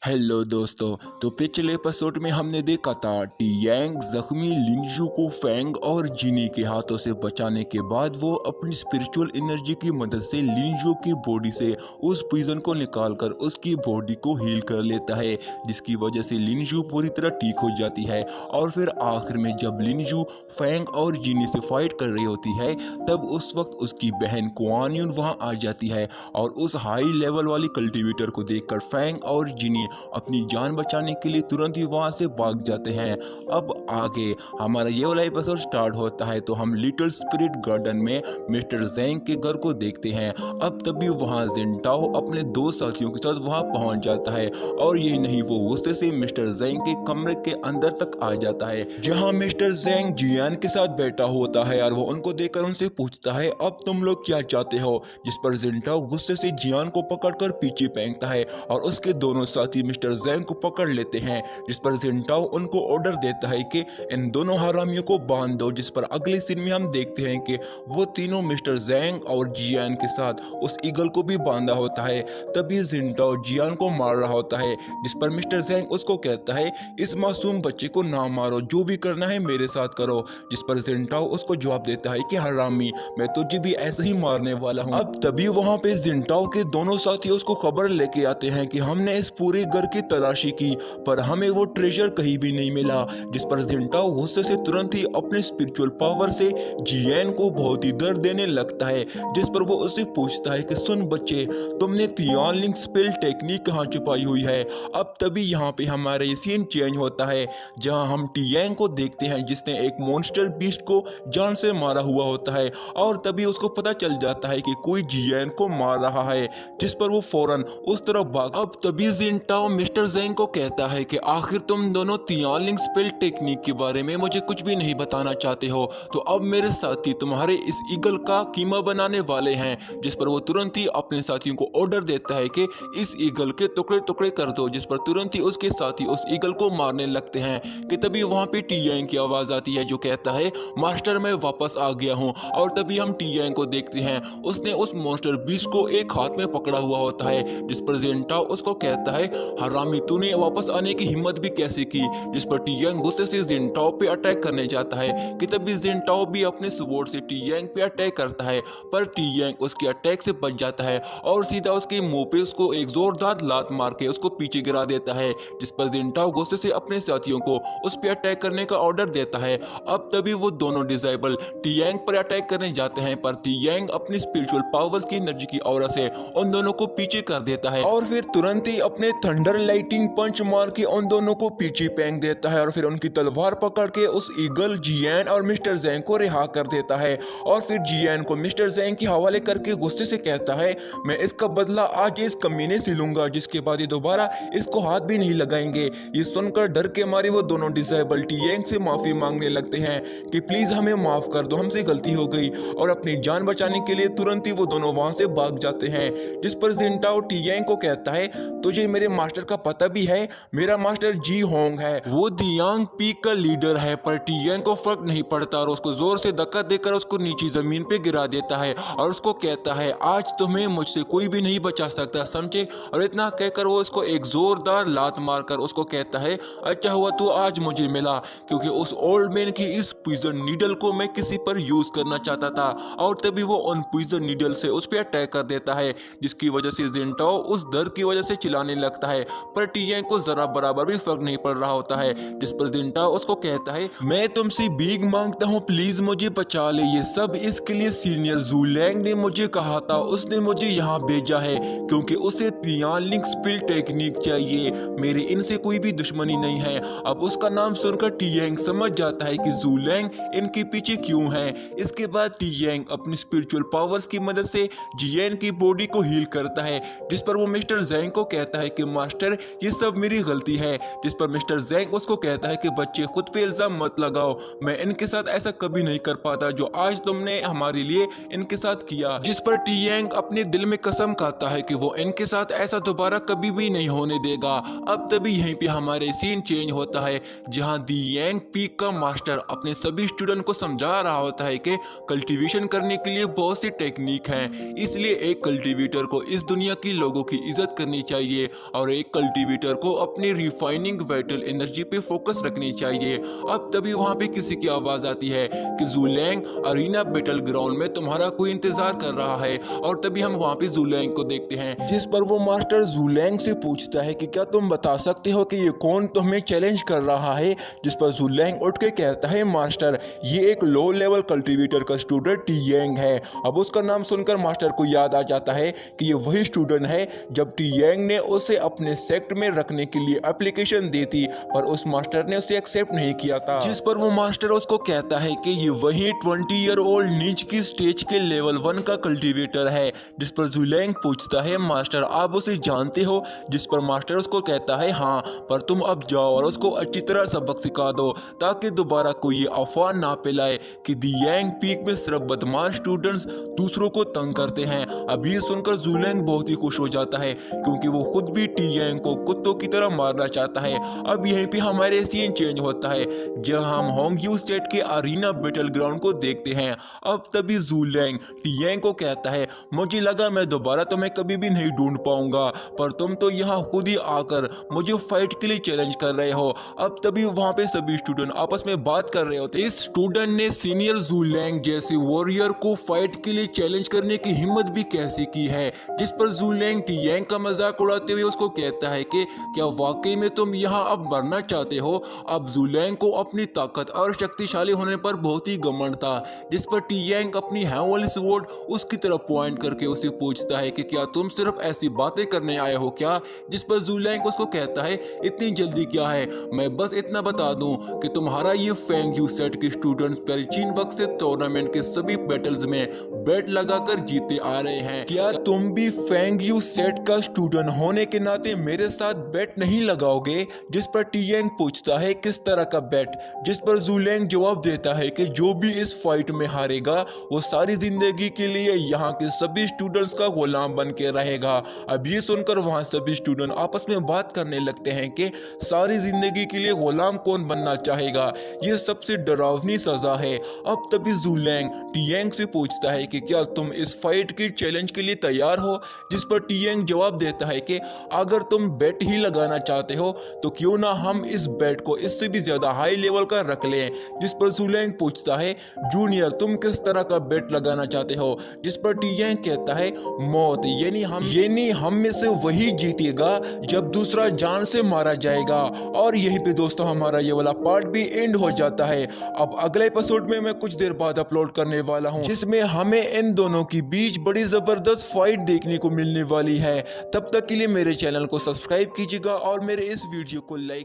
Hello दोस्तों। तो पिछले एपिसोड में हमने देखा था टियांग जख्मी लिंजू को फैंग और जिनी के हाथों से बचाने के बाद वो अपनी स्पिरिचुअल एनर्जी की मदद से लिंजू की बॉडी से उस पॉइजन को निकालकर उसकी बॉडी को हील कर लेता है, जिसकी वजह से लिंजू पूरी तरह ठीक हो जाती है। और फिर आखिर में जब लिंजू फैंग और जिनी से फाइट कर रही होती है, तब उस वक्त उसकी बहन कुआन यून वहाँ आ जाती है और उस हाई लेवल वाली कल्टीवेटर को देखकर फैंग और जिनी अपनी जान बचाने के लिए तुरंत ही वहां से भाग जाते हैं। अब आगे हमारा ये वाला एपिसोड स्टार्ट होता है तो हम लिटिल स्पिरिट गार्डन में मिस्टर ज़ैंग के घर को देखते हैं। अब तभी वहां जिनटाओ अपने दो साथियों के साथ वहां पहुंच जाता है और ये नहीं, वो गुस्से से मिस्टर ज़ैंग के कमरे के अंदर तक आ जाता है, जहां मिस्टर ज़ैंग जियान के साथ बैठा होता है और वो उनको देखकर उनसे पूछता है अब तुम लोग क्या चाहते हो, जिस पर जिनटाओ गुस्से से जियान को पकड़कर पीछे फेंकता है और उसके दोनों साथी मिस्टर ज़ैंग को पकड़ लेते हैं, जिस पर जिनटाओ उनको ऑर्डर देता है कि इन दोनों हरामियों को बांध दो। जिस पर अगले सीन में हम देखते हैं कि वो तीनों मिस्टर ज़ैंग और जियान के साथ उस ईगल को भी बांधा होता है। तभी जिनटाओ जियान को मार रहा होता है, जिस पर मिस्टर ज़ैंग उसको कहता है इस मासूम बच्चे को ना मारो, जो भी करना है मेरे साथ करो। जिस पर जिनटाओ उसको जवाब देता है कि हरामी, मैं तुझे भी ऐसे ही मारने वाला हूँ। अब तभी वहाँ पे जिनटाओ के दोनों साथी उसको खबर लेके आते हैं कि हमने इस पूरे घर की तलाशी की पर हमें वो ट्रेजर कहीं भी नहीं मिला। जिस पर जिनटाओ गुस्से से तुरंत ही अपने स्पिरिचुअल पावर से जियान को बहुत ही दर्द देने लगता है, जिस पर वो उससे पूछता है कि सुन बच्चे, तुमने तियानलिंग स्पेल टेक्निक कहाँ छुपाई हुई है। अब तभी यहाँ पे हमारा ये सीन चेंज होता है, जहाँ हम टियांग को देखते हैं जिसने एक मॉन्स्टर बीस्ट को जान से मारा हुआ होता है और तभी उसको पता चल जाता है कि कोई जियान को मार रहा है, जिस पर वो फौरन उस तरफ भाग। अब तभी जिनटाओ मिस्टर ज़ैंग को कहता है कि आखिर तुम दोनों तियानलिंग स्पेल टेक्निक के बारे में मुझे कुछ भी नहीं बताना चाहते हो, तो अब मेरे साथी तुम्हारे इस ईगल का कीमा बनाने वाले हैं। जिस पर वो तुरंत ही अपने साथियों को ऑर्डर देता है कि इस ईगल के टुकड़े टुकड़े कर दो, जिस पर तुरंत ही उसके साथी उस ईगल को मारने लगते हैं कि तभी वहां पे टियांग की आवाज आती है जो कहता है मास्टर मैं वापस आ गया हूं। और तभी हम टियांग को देखते हैं, उसने उस मॉन्स्टर बीस्ट को एक हाथ में पकड़ा हुआ होता है, जिस पर जिनटाओ उसको कहता है हरामी, तूने वापस आने की हिम्मत भी कैसे की। जिस पर टियांग गुस्से से जिनटाओ पे अटैक करने जाता है कि तभी जिनटाओ भी अपने स्वॉर्ड से टियांग पे अटैक करता है, पर टियांग उसके अटैक से बच जाता है और सीधा उसके मुंह पे उसको एक जोरदार लात मार के उसको पीछे गिरा देता है। जिस पर जिनटाओ गुस्से से अपने साथियों को उस पे अटैक करने का ऑर्डर देता है। अब तभी वो दोनों डिसेबल टियांग पर अटैक करने जाते हैं, पर टियांग अपनी स्पिरिचुअल पावर्स की एनर्जी की ऑरा से उन दोनों को पीछे कर देता है और फिर तुरंत ही अपने थंडर लाइटिंग पंच मार के उन दोनों को पीछे फेंक देता है और फिर उनकी तलवार पकड़ के उस ईगल जियान और मिस्टर ज़ैंग को रिहा कर देता है। और फिर जियान को मिस्टर ज़ैंग के हवाले करके गुस्से से कहता है मैं इसका बदला आज इस कमीने से लूंगा, जिसके बाद ये दोबारा इसको हाथ भी नहीं लगाएंगे। ये सुनकर डर के मारे वो दोनों डिसेबल टियांग से माफी मांगने लगते हैं कि प्लीज हमें माफ कर दो, हमसे गलती हो गई, और अपनी जान बचाने के लिए तुरंत ही वो दोनों वहां से भाग जाते हैं। जिस पर जिनटाओ टियांग को कहता है तुझे मेरे मास्टर का पता भी है, मेरा मास्टर जी होंग है, वो दियांग पीक का लीडर है। पर टियांग को फर्क नहीं पड़ता और उसको जोर से धक्का देकर उसको नीचे जमीन पे गिरा देता है और उसको कहता है आज तुम्हें मुझसे कोई भी नहीं बचा सकता, समझे। और इतना कहकर वो उसको एक जोरदार लात मारकर उसको कहता है अच्छा हुआ तू आज मुझे मिला, क्योंकि उस ओल्ड मैन की इस पॉइजन नीडल को मैं किसी पर यूज करना चाहता था। और तभी वो उन पॉइजन नीडल से उस पर अटैक कर देता है, जिसकी वजह से जिनटाओ उस दर्द की वजह से चिल्लाने लगता है, पर टियांग को जरा बराबर भी फर्क नहीं पड़ रहा होता है। जिस पर जिनटाओ उसको कहता है मैं तुमसे भीख मांगता हूँ, प्लीज मुझे बचा ले, ये सब इसके लिए सीनियर ज़ूलैंग ने मुझे कहा था, उसने मुझे यहाँ भेजा है क्योंकि उसे तियानलिंग स्पेल टेक्निक चाहिए, मेरे इनसे कोई भी दुश्मनी नहीं है। अब उसका नाम सुनकर टियांग समझ जाता है कि ज़ूलैंग इनके पीछे क्यों है। इसके बाद टियांग अपनी स्पिरिचुअल पावर्स की मदद से जियान की बॉडी को हील करता है, जिस पर वो मिस्टर ज़ैंग को कहता है कि मास्टर ये सब मेरी गलती है। जिस पर मिस्टर ज़ैंग उसको कहता है कि बच्चे खुद पे इल्जाम मत लगाओ, मैं इनके साथ ऐसा कभी नहीं कर पाता जो आज तुमने हमारे लिए इनके साथ किया। जिस पर टियांग अपने दिल में कसम खाता है कि वो इनके साथ ऐसा दोबारा कभी भी नहीं होने देगा। अब तभी यहीं पे हमारे सीन चेंज होता है, जहां दियांग पीक का मास्टर अपने सभी स्टूडेंट को समझा रहा होता है कि कल्टीवेशन करने के लिए बहुत सी टेक्निक हैं, इसलिए एक कल्टीवेटर को इस दुनिया की लोगों की इज्जत करनी चाहिए और एक कल्टीवेटर को अपनी रिफाइनिंग वाइटल एनर्जी पे फोकस रखनी चाहिए। अब तभी वहाँ पे किसी की आवाज आती है कि ज़ूलैंग अरीना बैटल ग्राउंड में तुम्हारा कोई इंतजार कर रहा है, और तभी हम वहाँ पे ज़ूलैंग को देखते हैं, जिस पर वो मास्टर ज़ूलैंग से पूछता है कि क्या तुम बता सकते हो कि ये कौन तुम्हें चैलेंज कर रहा है। जिस पर ज़ूलैंग उठ के कहता है, मास्टर ये एक लो लेवल कल्टीवेटर का स्टूडेंट टियांग है। अब उसका नाम सुनकर मास्टर को याद आ जाता है कि ये वही स्टूडेंट है जब टियांग ने उसे अपने सेक्ट में रखने के लिए एप्लीकेशन दी थी, पर उस मास्टर ने उसे एक्सेप्ट नहीं किया था। जिस पर वो मास्टर उसको कहता है कि ये वही 20 ईयर ओल्ड नीच की स्टेज के लेवल 1 का कल्टीवेटर है। जिस पर ज़ूलैंग पूछता है, मास्टर आप उसे जानते हो? जिस पर मास्टर उसको कहता है, हाँ, पर तुम अब जाओ और उसको अच्छी तरह सबक सिखा दो ताकि दोबारा कोई ये अफवाह ना फैलाए कि दी यांग पीक में सिर्फ बदमाश स्टूडेंट्स दूसरों को तंग करते हैं। अब ये सुनकर ज़ूलैंग बहुत ही खुश हो जाता है क्योंकि वो खुद भी टियांग को कुत्तों की तरह मारना चाहता है। अब यहीं पे हमारे सीन चेंज होता है जहां हम होंगयू स्टेट के अरीना बैटल ग्राउंड को देखते हैं। अब तभी ज़ूलैंग टियांग को कहता है, मुझे लगा मैं दोबारा तुम्हें कभी भी नहीं ढूंढ पाऊंगा, पर तुम तो यहाँ खुद ही आकर मुझे फाइट के लिए चैलेंज कर रहे हो। अब तभी वहाँ पे सभी स्टूडेंट आपस में बात कर रहे होते। इस स्टूडेंट ने सीनियर ज़ूलैंग जैसे वॉरियर को फाइट के लिए चैलेंज करने की हिम्मत भी कैसी की है। जिस पर ज़ूलैंग टियांग का मजाक उड़ाते हुए उसको कहता है कि क्या वाकई में तुम यहाँ अब मरना चाहते हो। अब ज़ूलैंग को अपनी ताकत और शक्तिशाली होने पर बहुत ही घमंड था। जिस पर टियांग अपनी हैव वाली स्वॉर्ड उसकी तरफ पॉइंट करके उसे पूछता है कि क्या तुम सिर्फ ऐसी बातें करने आए हो क्या। जिस पर ज़ूलैंग उसको कहता है, इतनी जल्दी क्या है, मैं बस इतना बता दूं कि तुम्हारा ये फेंग यू सेट के स्टूडेंट्स पेरिचीन वक्त से टूर्नामेंट के सभी बैटल्स में बेट लगाकर जीते आ रहे हैं। क्या तुम भी फेंग यू सेट का स्टूडेंट होने के नाते मेरे साथ बेट नहीं लगाओगे। जिस पर टियांग पूछता है, किस तरह का बेट। जिस पर ज़ूलैंग जवाब देता है कि जो भी इस फाइट में हारेगा वो सारी जिंदगी के लिए यहाँ के सभी स्टूडेंट्स का गुलाम बन के रहेगा। अब ये सुनकर वहाँ सभी स्टूडेंट आपस में बात करने लगते हैं कि सारी जिंदगी के लिए गुलाम कौन बनना चाहेगा, ये सबसे डरावनी सजा है। अब तभी ज़ूलैंग टियांग से पूछता है कि क्या तुम इस फाइट के चैलेंज के लिए तैयार हो। जिस पर टियांग जवाब देता है कि अगर तुम बेट ही लगाना चाहते हो तो क्यों ना हम इस बेट को इससे भी ज्यादा हाई लेवल का रख लें। जिस पर ज़ूलैंग पूछता है, जूनियर तुम किस तरह का बेट लगाना चाहते हो। जिस पर टियांग कहता है, मौत, यानी हम में से वही जीतेगा जब दूसरा जान से मारा जाएगा। और यहीं पे दोस्तों हमारा ये वाला पार्ट भी एंड हो जाता है। अब अगले एपिसोड में मैं कुछ देर बाद अपलोड करने वाला हूँ जिसमें हमें इन दोनों की बीच बड़ी जबरदस्त फाइट देखने को मिलने वाली है। तब तक के लिए मेरे चैनल को सब्सक्राइब कीजिएगा और मेरे इस वीडियो को लाइक